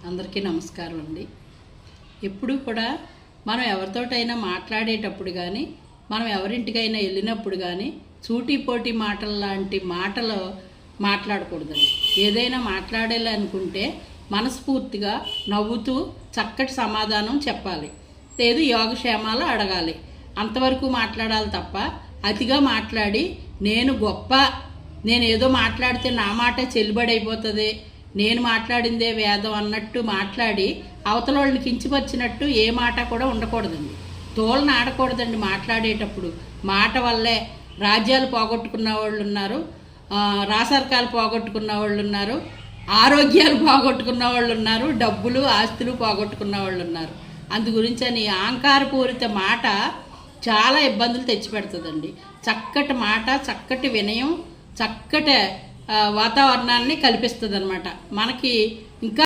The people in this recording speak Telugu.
అందరికీ నమస్కారం అండి. ఎప్పుడు కూడా మనం ఎవరితోటైనా మాట్లాడేటప్పుడు కానీ, మనం ఎవరింటికైనా వెళ్ళినప్పుడు కానీ సూటిపోటి మాటలు లాంటి మాటలు మాట్లాడకూడదండి. ఏదైనా మాట్లాడాలి అనుకుంటే మనస్ఫూర్తిగా నవ్వుతూ చక్కటి సమాధానం చెప్పాలి. లేదు యోగక్షేమాలు అడగాలి. అంతవరకు మాట్లాడాలి తప్ప అతిగా మాట్లాడి నేను గొప్ప, నేను ఏదో మాట్లాడితే నా మాట చెల్లుబడైపోతుంది, నేను మాట్లాడిందే వేదం అన్నట్టు మాట్లాడి అవతల వాళ్ళని కించపరిచినట్టు ఏ మాట కూడా ఉండకూడదండి. తోలను ఆడకూడదండి. మాట్లాడేటప్పుడు మాట వల్లే రాజ్యాలు పోగొట్టుకున్న వాళ్ళు ఉన్నారు, రాసరికాలు పోగొట్టుకున్న వాళ్ళు ఉన్నారు, ఆరోగ్యాలు పోగొట్టుకున్న వాళ్ళు ఉన్నారు, డబ్బులు ఆస్తులు పోగొట్టుకున్న వాళ్ళు ఉన్నారు. అందు గురించి అని అహంకారపూరిత మాట చాలా ఇబ్బందులు తెచ్చిపెడుతుందండి. చక్కటి మాట, చక్కటి వినయం, చక్కటి వాతావరణాన్ని కల్పిస్తుంది అన్నమాట. మనకి ఇంకా